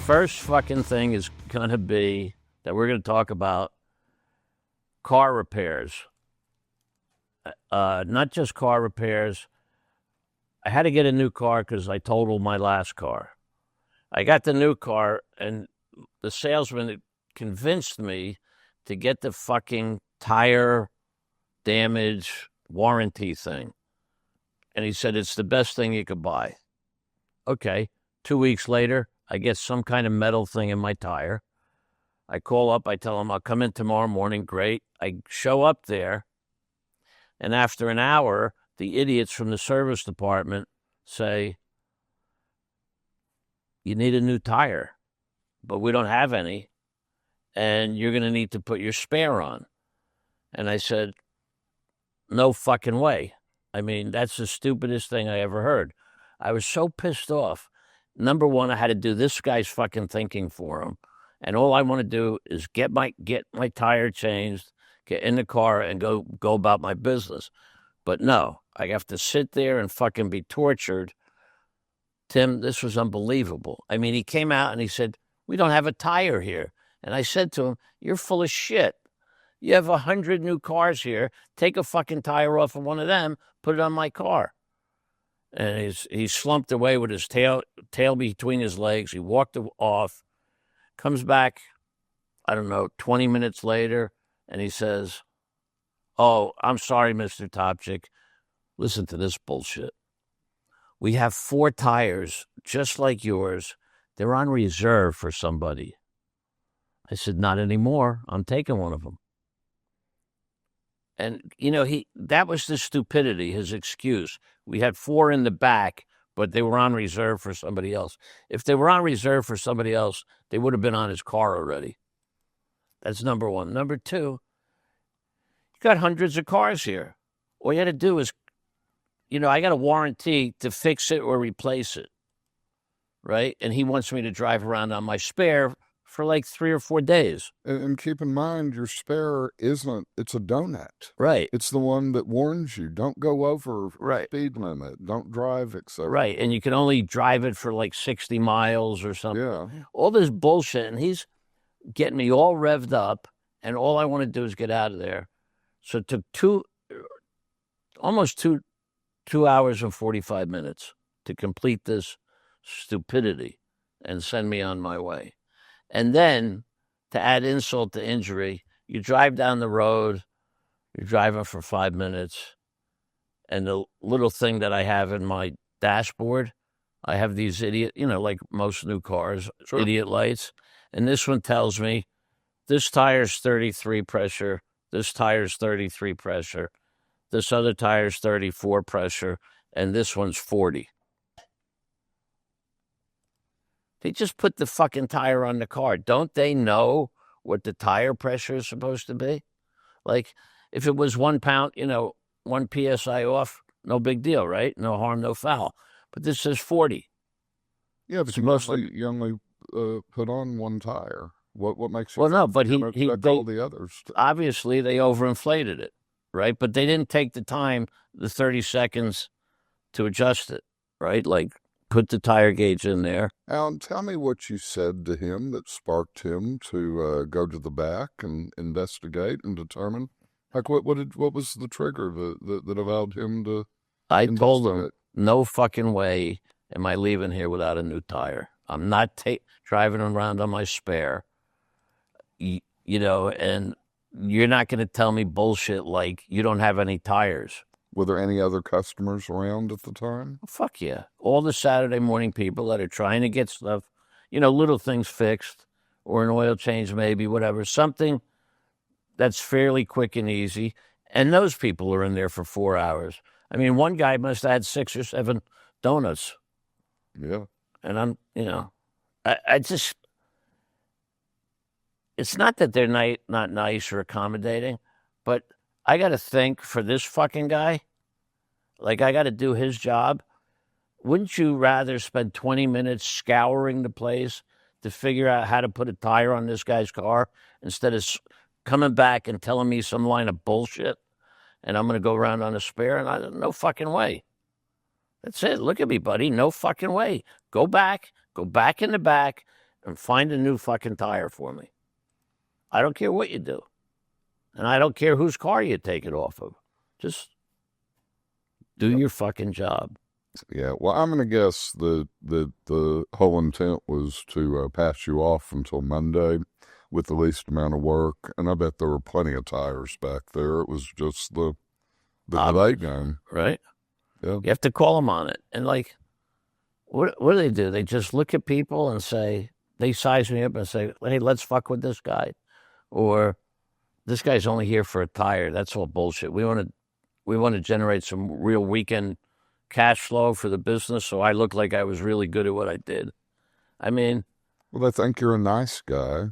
first fucking thing is going to be that we're going to talk about car repairs. Not just car repairs. I had to get a new car because I totaled my last car. I got the new car, and the salesman convinced me to get the fucking tire damage warranty thing. And he said, it's the best thing you could buy. Okay. 2 weeks later, I get some kind of metal thing in my tire. I call up. I tell him I'll come in tomorrow morning. Great. I show up there. And after an hour, the idiots from the service department say, you need a new tire, but we don't have any. And you're going to need to put your spare on. And I said, no fucking way. I mean, that's the stupidest thing I ever heard. I was so pissed off. Number one, I had to do this guy's fucking thinking for him. And all I want to do is get my tire changed, get in the car, and go about my business. But no, I have to sit there and fucking be tortured. Tim, this was unbelievable. I mean, he came out and he said, we don't have a tire here. And I said to him, you're full of shit. You have 100 new cars here. Take a fucking tire off of one of them, put it on my car. And he slumped away with his tail between his legs. He walked off, comes back, I don't know, 20 minutes later, and he says, oh, I'm sorry, Mr. Topchick. Listen to this bullshit. We have 4 tires just like yours. They're on reserve for somebody. I said, not anymore. I'm taking one of them. And, you know, that was the stupidity, his excuse. We had 4 in the back, but they were on reserve for somebody else. If they were on reserve for somebody else, they would have been on his car already. That's number one. Number two, you got hundreds of cars here. All you had to do is, you know, I got a warranty to fix it or replace it, right? And he wants me to drive around on my spare for like 3 or 4 days. And keep in mind, your spare it's a donut. Right. It's the one that warns you, don't go over speed limit, don't drive, etc. Right, and you can only drive it for like 60 miles or something. Yeah. All this bullshit, and he's getting me all revved up, and all I want to do is get out of there. So it took almost two hours and 45 minutes to complete this stupidity and send me on my way. And then, to add insult to injury, you drive down the road, you're driving for 5 minutes, and the little thing that I have in my dashboard, I have these idiot, you know, like most new cars, sure, idiot lights. And this one tells me, this tire's 33 pressure, this tire's 33 pressure, this other tire's 34 pressure, and this one's 40. They just put the fucking tire on the car. Don't they know what the tire pressure is supposed to be? Like, if it was 1 pound, you know, 1 PSI off, no big deal, right? No harm, no foul. But this says 40. Yeah, but you only put on 1 tire. What makes you? Well, no, but all the others. Obviously, they overinflated it, right? But they didn't take the time, the 30 seconds, to adjust it, right? Like, put the tire gauge in there. Alan, tell me what you said to him that sparked him to go to the back and investigate and determine. Like, what was the trigger that allowed him to? I told him, no fucking way am I leaving here without a new tire. I'm not driving around on my spare. You know, and you're not going to tell me bullshit like you don't have any tires. Were there any other customers around at the time? Fuck yeah. All the Saturday morning people that are trying to get stuff, you know, little things fixed or an oil change maybe, whatever, something that's fairly quick and easy. And those people are in there for 4 hours. I mean, one guy must have had 6 or 7 donuts. Yeah. And I'm, you know, I just, it's not that they're not nice or accommodating, but I got to think for this fucking guy, like I got to do his job. Wouldn't you rather spend 20 minutes scouring the place to figure out how to put a tire on this guy's car instead of coming back and telling me some line of bullshit and I'm going to go around on a spare? And no fucking way. That's it. Look at me, buddy. No fucking way. Go back in the back, and find a new fucking tire for me. I don't care what you do. And I don't care whose car you take it off of. Just do your fucking job. Yeah, well, I'm going to guess the whole intent was to pass you off until Monday with the least amount of work, and I bet there were plenty of tires back there. It was just the delay game. Right? Yeah. You have to call them on it. And, like, what do? They just look at people and say, they size me up and say, hey, let's fuck with this guy. Or this guy's only here for a tire. That's all bullshit. We want to generate some real weekend cash flow for the business, so I look like I was really good at what I did. I mean, well, they think you're a nice guy.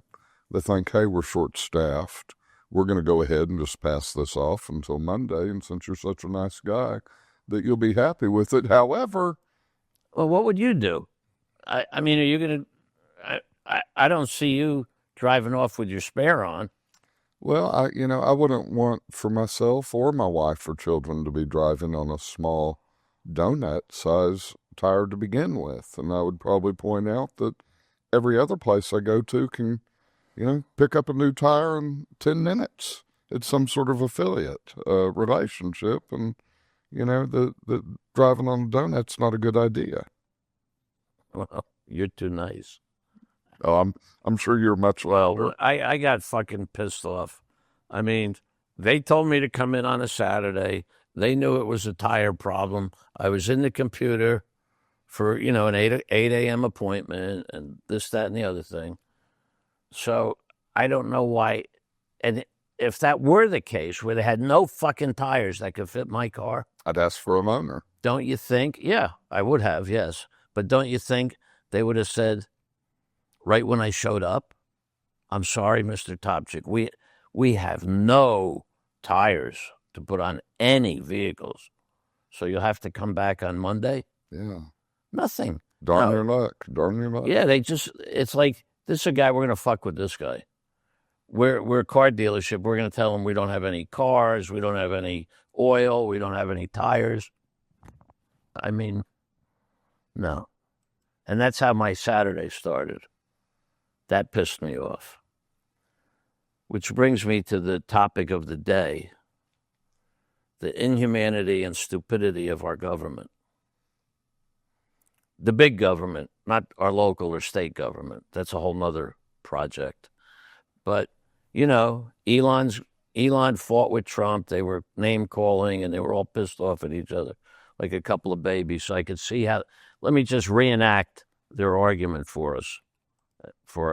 They think, hey, we're short-staffed. We're going to go ahead and just pass this off until Monday, and since you're such a nice guy, that you'll be happy with it. However, well, what would you do? I mean, are you going to? I don't see you driving off with your spare on. Well, I wouldn't want for myself or my wife or children to be driving on a small donut-size tire to begin with. And I would probably point out that every other place I go to can, pick up a new tire in 10 minutes. It's some sort of affiliate relationship, and, the driving on a donut's not a good idea. Well, you're too nice. Oh, I'm sure you're much well. I got fucking pissed off. I mean, they told me to come in on a Saturday. They knew it was a tire problem. I was in the computer for an 8 a.m. appointment and this, that, and the other thing. So I don't know why. And if that were the case, where they had no fucking tires that could fit my car, I'd ask for a loaner. Don't you think? Yeah, I would have. Yes, but don't you think they would have said, right when I showed up, I'm sorry, Mr. Topchick, we have no tires to put on any vehicles, so you'll have to come back on Monday? Yeah. Nothing. Darn your luck. Darn your luck. Yeah, it's like, this is a guy, we're going to fuck with this guy. We're a car dealership. We're going to tell him we don't have any cars, we don't have any oil, we don't have any tires. I mean, no. And that's how my Saturday started. That pissed me off. Which brings me to the topic of the day, the inhumanity and stupidity of our government. The big government, not our local or state government. That's a whole nother project. But, Elon fought with Trump. They were name-calling, and they were all pissed off at each other like a couple of babies. So I could see how. Let me just reenact their argument for us. You're a dope.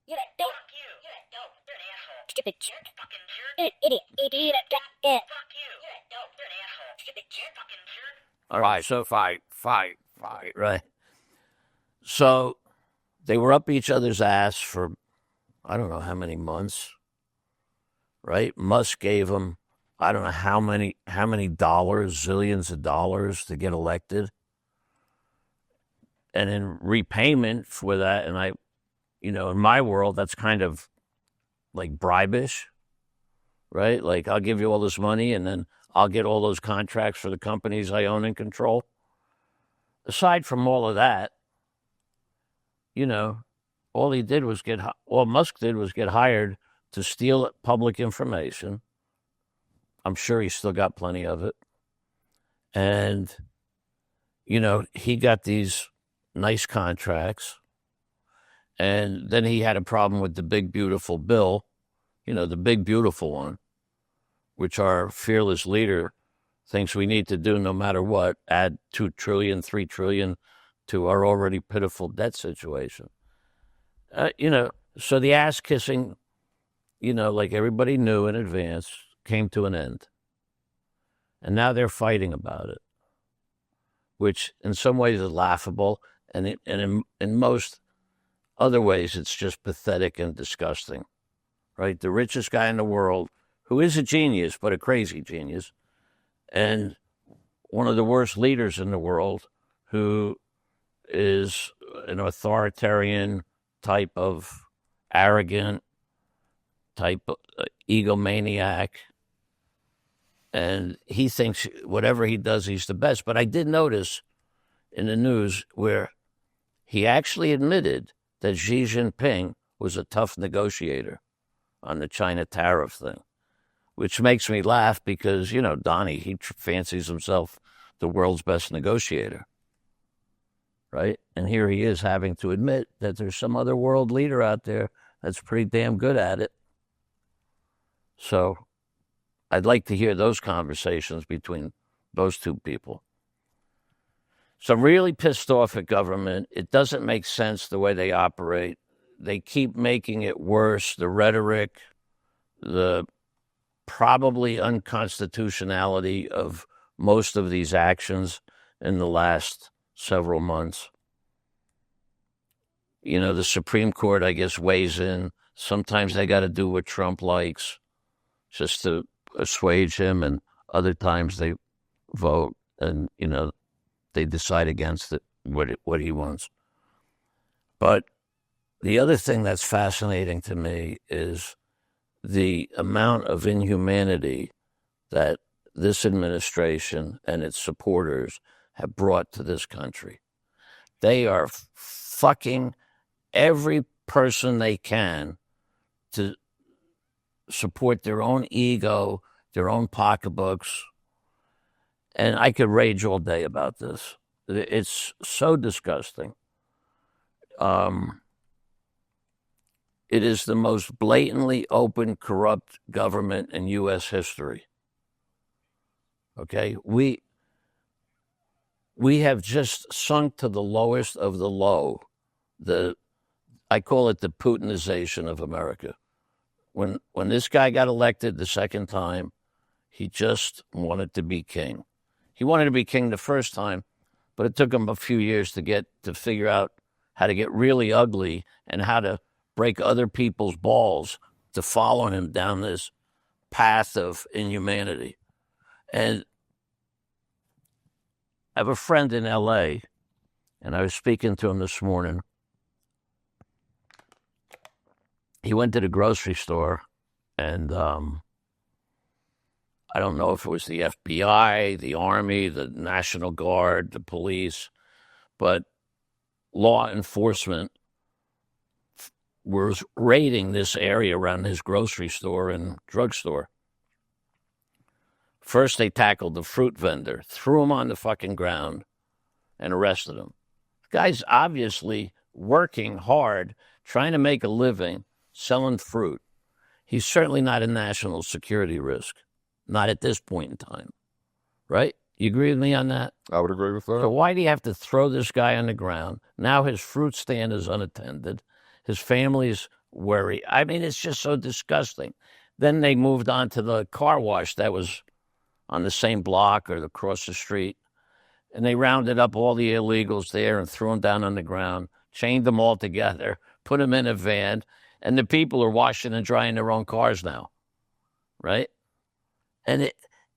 You're a dope. You're an asshole. Stupid jerk. Fucking jerk. You're an idiot. Idiot. Fuck you. You're a dope. You're an asshole. Stupid jerk. Fucking jerk. All right, so fight. Right. So they were up each other's ass for I don't know how many months. Right? Musk gave them I don't know how many dollars, zillions of dollars to get elected. And in repayment for that, and in my world, that's kind of like bribish, right? Like, I'll give you all this money and then I'll get all those contracts for the companies I own and control. Aside from all of that, all Musk did was get hired to steal public information. I'm sure he's still got plenty of it. And, he got these nice contracts. And then he had a problem with the big, beautiful bill, the big, beautiful one, which our fearless leader thinks we need to do no matter what, add $2 trillion, $3 trillion to our already pitiful debt situation. So the ass kissing, like everybody knew in advance, came to an end. And now they're fighting about it, which in some ways is laughable. And in most other ways, it's just pathetic and disgusting, right? The richest guy in the world, who is a genius, but a crazy genius, and one of the worst leaders in the world, who is an authoritarian type of arrogant, type of egomaniac, and he thinks whatever he does, he's the best. But I did notice in the news where he actually admitted that Xi Jinping was a tough negotiator on the China tariff thing, which makes me laugh because, Donnie, he fancies himself the world's best negotiator, right? And here he is having to admit that there's some other world leader out there that's pretty damn good at it. So I'd like to hear those conversations between those two people. So I'm really pissed off at government. It doesn't make sense the way they operate. They keep making it worse. The rhetoric, the probably unconstitutionality of most of these actions in the last several months. The Supreme Court, I guess, weighs in. Sometimes they got to do what Trump likes just to assuage him, and other times they vote and, they decide against it, what he wants. But the other thing that's fascinating to me is the amount of inhumanity that this administration and its supporters have brought to this country. They are fucking every person they can to support their own ego, their own pocketbooks. And I could rage all day about this. It's so disgusting. It is the most blatantly open, corrupt government in U.S. history. Okay? We have just sunk to the lowest of the low. I call it the Putinization of America. When this guy got elected the second time, he just wanted to be king. He wanted to be king the first time, but it took him a few years to figure out how to get really ugly and how to break other people's balls to follow him down this path of inhumanity. And I have a friend in L.A., and I was speaking to him this morning. He went to the grocery store, and I don't know if it was the FBI, the Army, the National Guard, the police, but law enforcement was raiding this area around his grocery store and drugstore. First, they tackled the fruit vendor, threw him on the fucking ground, and arrested him. The guy's obviously working hard, trying to make a living, selling fruit. He's certainly not a national security risk. Not at this point in time, right? You agree with me on that? I would agree with that. So why do you have to throw this guy on the ground? Now his fruit stand is unattended. His family's worried. I mean, it's just so disgusting. Then they moved on to the car wash that was on the same block or across the street, and they rounded up all the illegals there and threw them down on the ground, chained them all together, put them in a van, and the people are washing and drying their own cars now, right? And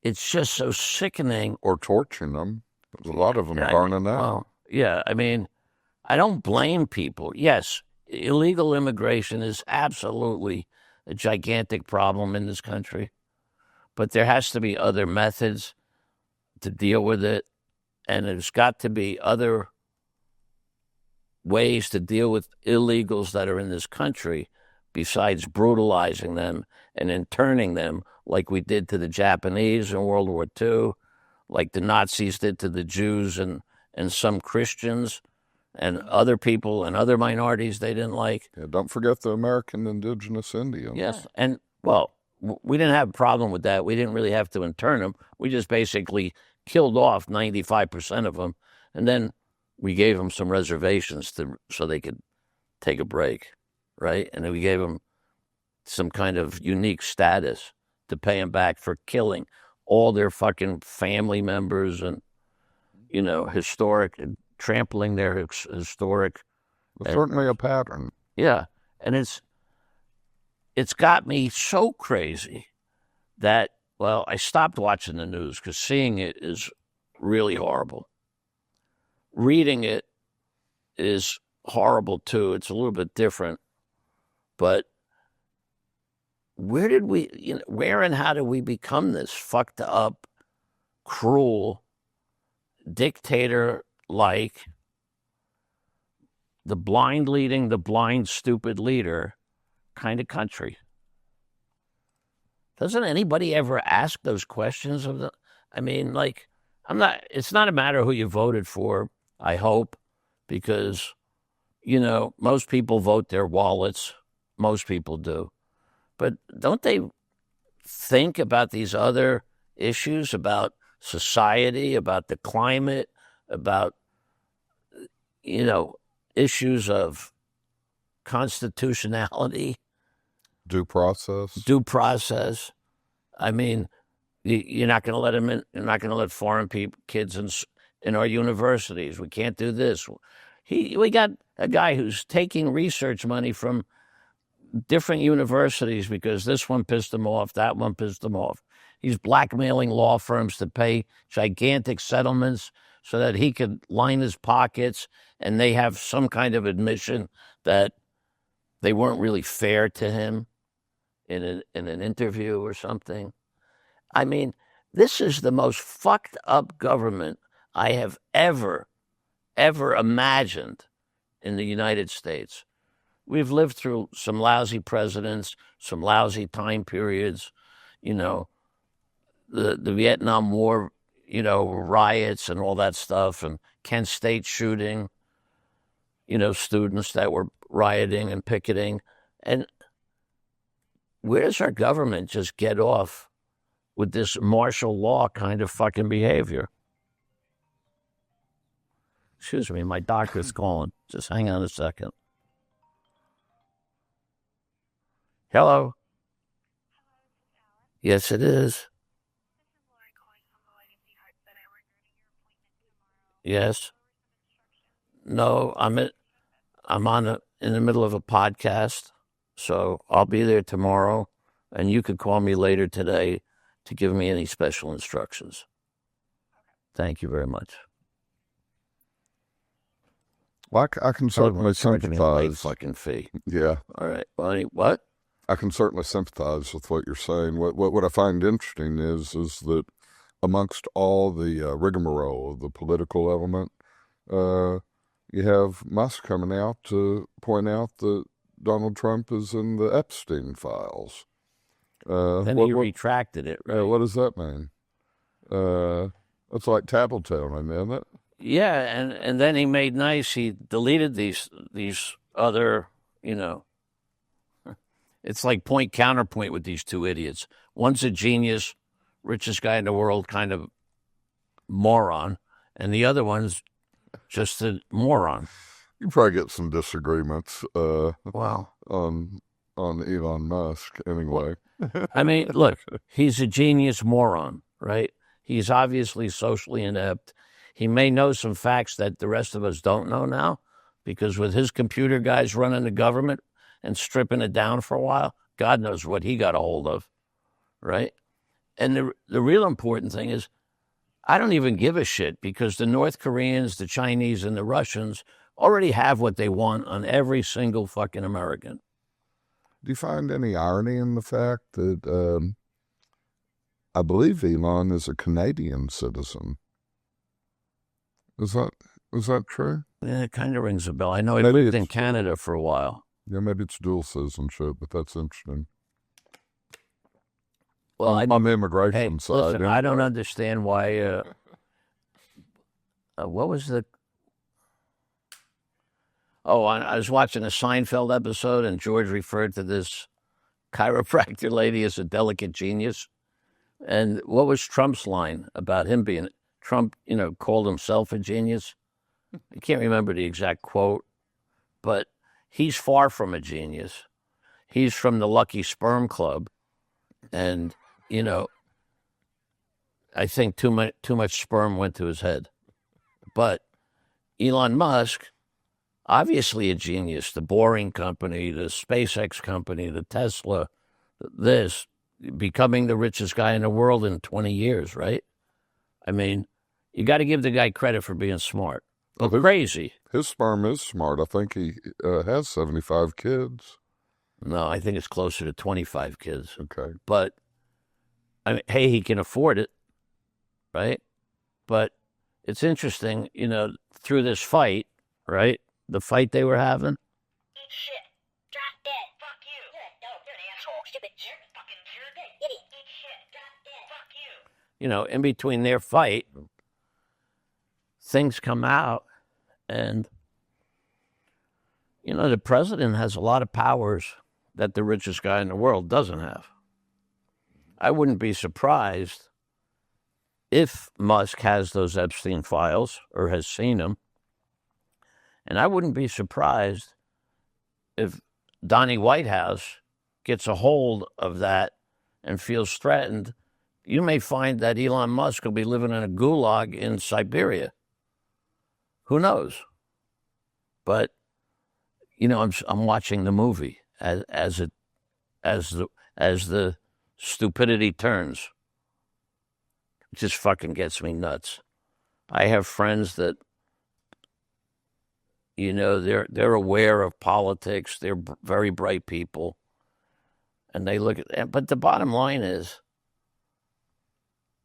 it's just so sickening. Or torturing them. There's a lot of them burning out. Well, yeah, I mean, I don't blame people. Yes, illegal immigration is absolutely a gigantic problem in this country, but there has to be other methods to deal with it, and there's got to be other ways to deal with illegals that are in this country besides brutalizing them and interning them like we did to the Japanese in World War II, like the Nazis did to the Jews and some Christians and other people and other minorities they didn't like. Yeah, don't forget the American indigenous Indians. Yes, and, well, we didn't have a problem with that. We didn't really have to intern them. We just basically killed off 95% of them, and then we gave them some reservations so they could take a break, right? And then we gave them some kind of unique status to pay them back for killing all their fucking family members and, trampling their historic. It's certainly a pattern. Yeah, and it's got me so crazy that, well, I stopped watching the news because seeing it is really horrible. Reading it is horrible too. It's a little bit different, but where and how did we become this fucked up, cruel, dictator-like, the blind leading the blind, stupid leader kind of country. Doesn't anybody ever ask those questions of the? I mean, like, it's not a matter who you voted for, I hope, because, most people vote their wallets. Most people do. But don't they think about these other issues, about society, about the climate, about, issues of constitutionality? Due process. I mean, you're not going to let them in. You're not going to let foreign kids in our universities. We can't do this. We got a guy who's taking research money from different universities because this one pissed him off, that one pissed him off. He's blackmailing law firms to pay gigantic settlements so that he could line his pockets, and they have some kind of admission that they weren't really fair to him in an interview or something. I mean, this is the most fucked up government I have ever imagined in the United States. We've lived through some lousy presidents, some lousy time periods, the Vietnam War, riots and all that stuff, and Kent State shooting, students that were rioting and picketing. And where does our government just get off with this martial law kind of fucking behavior? Excuse me, my doctor's calling. Just hang on a second. Hello? Yes, it is. Yes. No, I'm in the middle of a podcast, so I'll be there tomorrow, and you could call me later today to give me any special instructions. Thank you very much. Well, I can certainly sympathize. Fucking fee. Yeah. All right. Well, what? I can certainly sympathize with what you're saying. What I find interesting is that amongst all the rigmarole of the political element, you have Musk coming out to point out that Donald Trump is in the Epstein files. Then he retracted it, right? What does that mean? That's like tattletelling, isn't it? Yeah, and then he made nice. He deleted these other, it's like point counterpoint with these two idiots. One's a genius, richest guy in the world, kind of moron, and the other one's just a moron. You probably get some disagreements. Wow. On Elon Musk, anyway. I mean, look, he's a genius moron, right? He's obviously socially inept. He may know some facts that the rest of us don't know now, because with his computer guys running the government and stripping it down for a while, God knows what he got a hold of, right? And the real important thing is, I don't even give a shit, because the North Koreans, the Chinese, and the Russians already have what they want on every single fucking American. Do you find any irony in the fact that I believe Elon is a Canadian citizen? Is that true? Yeah, it kind of rings a bell. I know he lived in Canada for a while. Yeah, maybe it's dual citizenship, but that's interesting. Well, on the immigration side. Listen, I don't understand why. What was the? Oh, I was watching a Seinfeld episode, and George referred to this chiropractor lady as a delicate genius. And what was Trump's line about him being? Trump, called himself a genius. I can't remember the exact quote, but he's far from a genius. He's from the Lucky Sperm Club, and I think too much sperm went to his head. But Elon Musk, obviously a genius. The Boring Company, the SpaceX company, the Tesla, becoming the richest guy in the world in 20 years, right? I mean, you got to give the guy credit for being smart. Well, crazy. His sperm is smart. I think he has 75 kids. No, I think it's closer to 25 kids. Okay. But, I mean, hey, he can afford it, right? But it's interesting, through this fight, right? the fight they were having? Eat shit. Drop dead. Fuck you. You're an asshole. Stupid jerk. Fucking jerk. Idiot. Eat shit. Drop dead. Fuck you. You know, in between their fight, things come out, and, you know, the president has a lot of powers that the richest guy in the world doesn't have. I wouldn't be surprised if Musk has those Epstein files or has seen them. And I wouldn't be surprised if Donnie Whitehouse gets a hold of that and feels threatened. You may find that Elon Musk will be living in a gulag in Siberia. Who knows? But, you know, I'm watching the movie as the stupidity turns. It just fucking gets me nuts. I have friends that, you know, they're aware of politics. They're very bright people, and they look at it. But the bottom line is,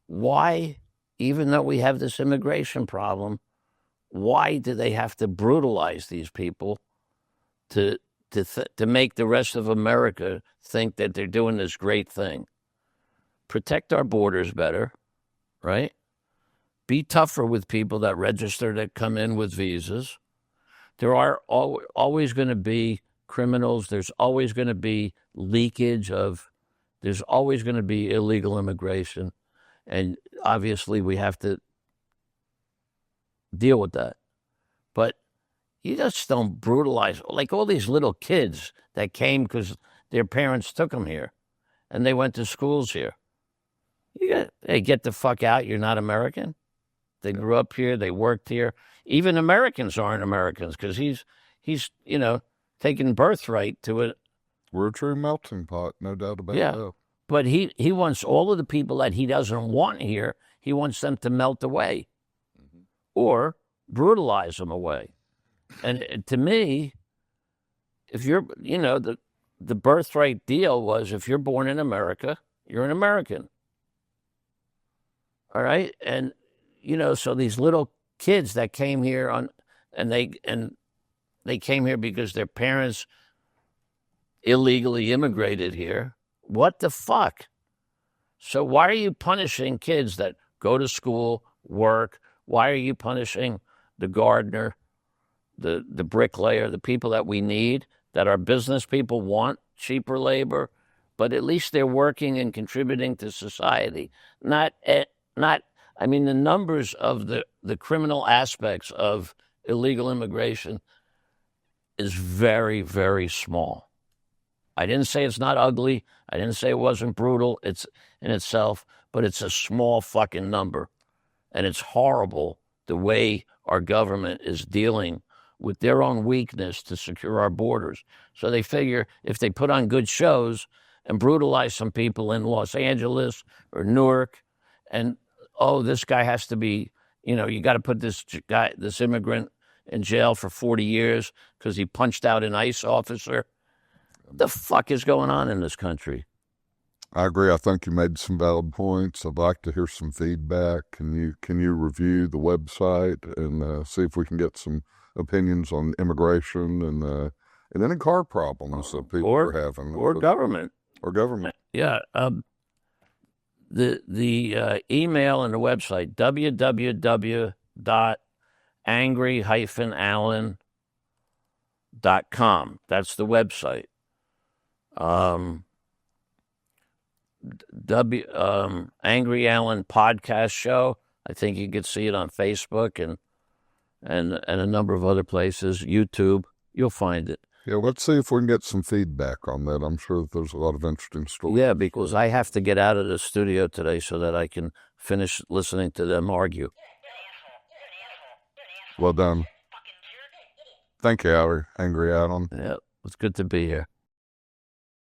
why, even though we have this immigration problem, why do they have to brutalize these people to make the rest of America think that they're doing this great thing? Protect our borders better, right? Be tougher with people that register, that come in with visas. There are always going to be criminals. There's always going to be leakage of, there's always going to be illegal immigration. And obviously we have to deal with that. But you just don't brutalize, like all these little kids that came because their parents took them here and they went to schools here. Hey, get the fuck out. You're not American. They grew up here. They worked here. Even Americans aren't Americans because he's you know, taking birthright to it. We're a true melting pot, no doubt about that. But he wants all of the people that he doesn't want here, he wants them to melt away or brutalize them away. And to me, if you're, you know, the birthright deal was if you're born in America, you're an American. All right? And, you know, so these little kids that came here and they came here because their parents illegally immigrated here. What the fuck? So why are you punishing kids that go to school, work? Why are you punishing the gardener, the bricklayer, the people that we need, that our business people want, cheaper labor, but at least they're working and contributing to society. Not, I mean, the numbers of the criminal aspects of illegal immigration is very, very small. I didn't say it's not ugly. I didn't say it wasn't brutal. It's in itself, but it's a small fucking number. And it's horrible the way our government is dealing with their own weakness to secure our borders. So they figure if they put on good shows and brutalize some people in Los Angeles or Newark, and, oh, this guy has to be, you know, you got to put this immigrant in jail for 40 years because he punched out an ICE officer. What the fuck is going on in this country? I agree. I think you made some valid points. I'd like to hear some feedback. Can you review the website and see if we can get some opinions on immigration and any car problems that people are having, or government, Yeah. The email and the website, www.angry-allen.com. That's the website. Angry Allen podcast show. I think you could see it on Facebook and a number of other places. YouTube, you'll find it. Yeah, let's see if we can get some feedback on that. I'm sure that there's a lot of interesting stories. Yeah, because I have to get out of the studio today so that I can finish listening to them argue. Well done. Thank you, Angry Allen. Yeah, it's good to be here.